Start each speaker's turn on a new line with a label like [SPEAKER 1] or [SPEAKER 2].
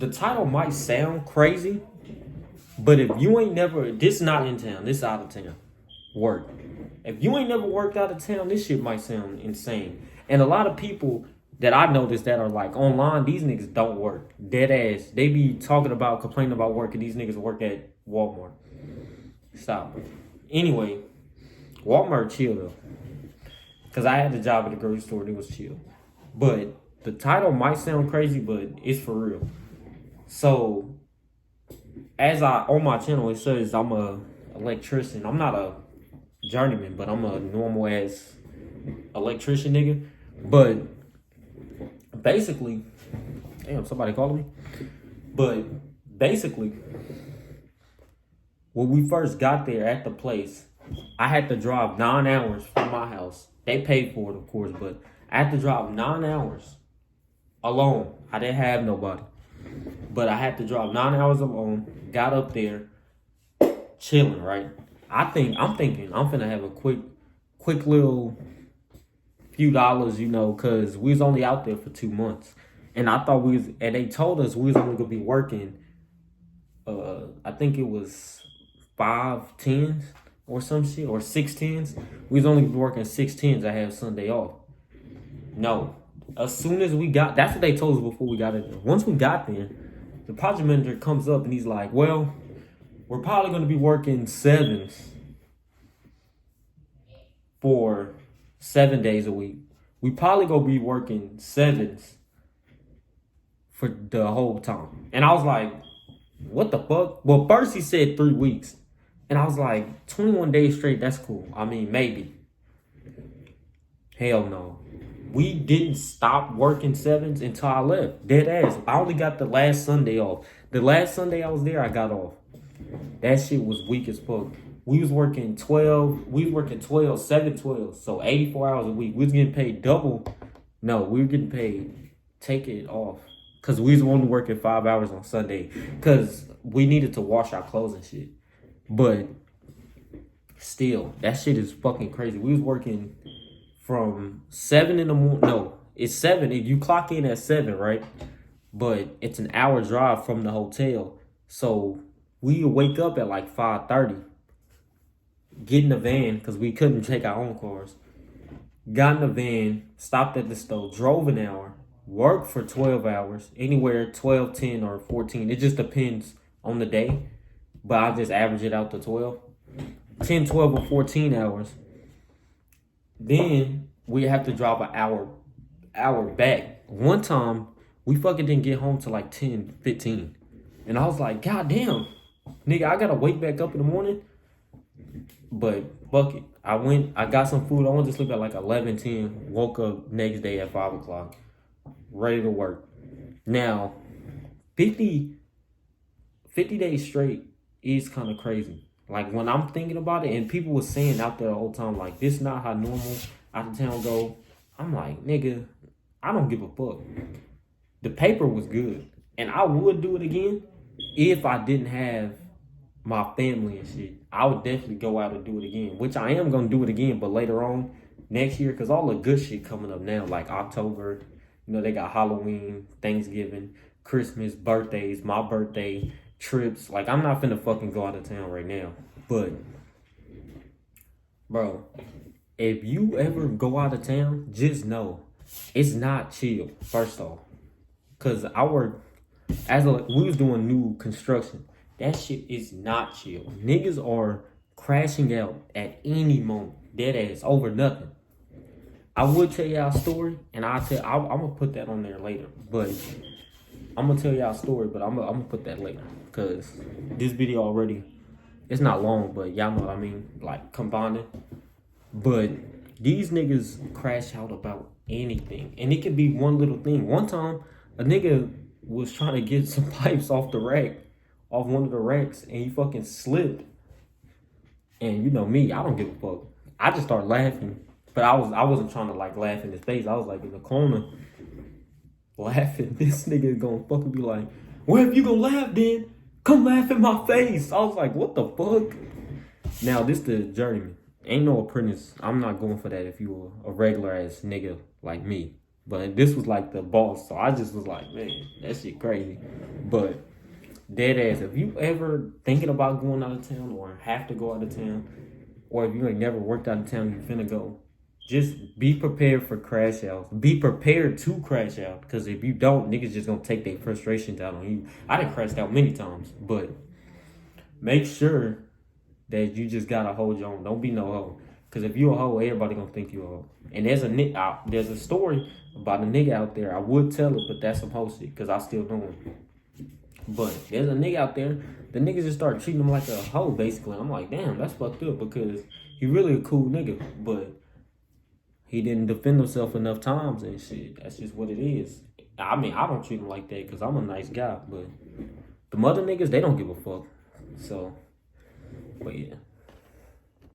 [SPEAKER 1] the title might sound crazy, but if you ain't never, this not in town, this out of town, work. If you ain't never worked out of town, this shit might sound insane. And a lot of people that I noticed that are like online, these niggas don't work. Dead ass. They be talking about, complaining about work, and these niggas work at Walmart. Stop. Anyway, Walmart chill though. Because I had the job at the grocery store and it was chill. But the title might sound crazy, but it's for real. So, on my channel, it says I'm a electrician. I'm not a journeyman, but I'm a normal ass electrician nigga. But basically, damn, somebody calling me. But basically, when we first got there at the place, I had to drive 9 hours from my house. They paid for it, of course, but I had to drive 9 hours alone. I didn't have nobody. But I had to drive 9 hours alone, got up there, chilling, right? I'm thinking I'm finna have a quick little few dollars, you know, cause we was only out there for 2 months. And I thought and they told us we was only gonna be working, I think it was 5 tens or some shit, or 6 tens. We was only working 6 tens. I have Sunday off. No. As soon as we got, that's what they told us before we got in there. Once we got there, the project manager comes up and he's like, well, we're probably going to be working 7s for 7 days a week. We probably going to be working 7s for the whole time. And I was like, what the fuck? Well, first he said 3 weeks. And I was like, 21 days straight, that's cool. I mean, maybe. Hell no. We didn't stop working 7s until I left. Dead ass. I only got the last Sunday off. The last Sunday I was there, I got off. That shit was weak as fuck. We was working 7, 12. So 84 hours a week. We was getting paid double. No, we were getting paid. Take it off. Because we was only working 5 hours on Sunday. Because we needed to wash our clothes and shit. But still, that shit is fucking crazy. We was working from 7 in the morning. No, it's 7. If you clock in at 7, right? But it's an hour drive from the hotel. So we wake up at like 5:30. Get in the van, because we couldn't take our own cars. Got in the van, stopped at the store, drove an hour, worked for 12 hours. Anywhere 12, 10, or 14. It just depends on the day. But I just average it out to 12. 10, 12, or 14 hours. Then we have to drive an hour back. One time, we fucking didn't get home till like 10, 15. And I was like, God damn, nigga, I gotta wake back up in the morning. But fuck it. I got some food. I went to sleep at like 11, 10. Woke up next day at 5 o'clock. Ready to work. Now, 50 days straight is kind of crazy. Like, when I'm thinking about it, and people were saying out there the whole time, like, this not how normal out of town go. I'm like, nigga, I don't give a fuck. The paper was good. And I would do it again if I didn't have my family and shit. I would definitely go out and do it again, which I am going to do it again, but later on, next year, because all the good shit coming up now, like October, you know, they got Halloween, Thanksgiving, Christmas, birthdays, my birthday, trips. Like, I'm not finna fucking go out of town right now. But, bro, if you ever go out of town, just know it's not chill, first off. Because I work, we was doing new construction. That shit is not chill. Niggas are crashing out at any moment. Dead ass, over nothing. I would tell y'all a story, and I'm gonna put that on there later. But I'm gonna tell y'all a story, but I'm gonna put that later. Because this video already, it's not long, but y'all know what I mean. Like, combining. But these niggas crash out about anything. And it could be one little thing. One time, a nigga was trying to get some pipes off one of the racks, and he fucking slipped. And you know me, I don't give a fuck. I just started laughing. But I wasn't trying to like laugh in his face. I was like in the corner laughing. This nigga gonna fucking be like, well, if you gonna laugh then, come laugh in my face. I was like, what the fuck? Now, this the journeyman. Ain't no apprentice. I'm not going for that if you were a regular ass nigga like me. But this was like the boss. So I just was like, man, that shit crazy. But dead ass, if you ever thinking about going out of town or have to go out of town, or if you ain't never worked out of town, you finna go. Just be prepared for crash outs. Be prepared to crash out. Because if you don't, niggas just gonna take their frustrations out on you. I done crashed out many times, but make sure that you just gotta hold your own. Don't be no hoe. Because if you a hoe, everybody gonna think you a hoe. And there's a story about a nigga out there. I would tell it, but that's some hoe shit. Because I still know him. But there's a nigga out there. The niggas just start treating him like a hoe, basically. I'm like, damn, that's fucked up. Because he really a cool nigga. But he didn't defend himself enough times and shit. That's just what it is. I mean, I don't treat him like that because I'm a nice guy. But the mother niggas, they don't give a fuck. So, but yeah.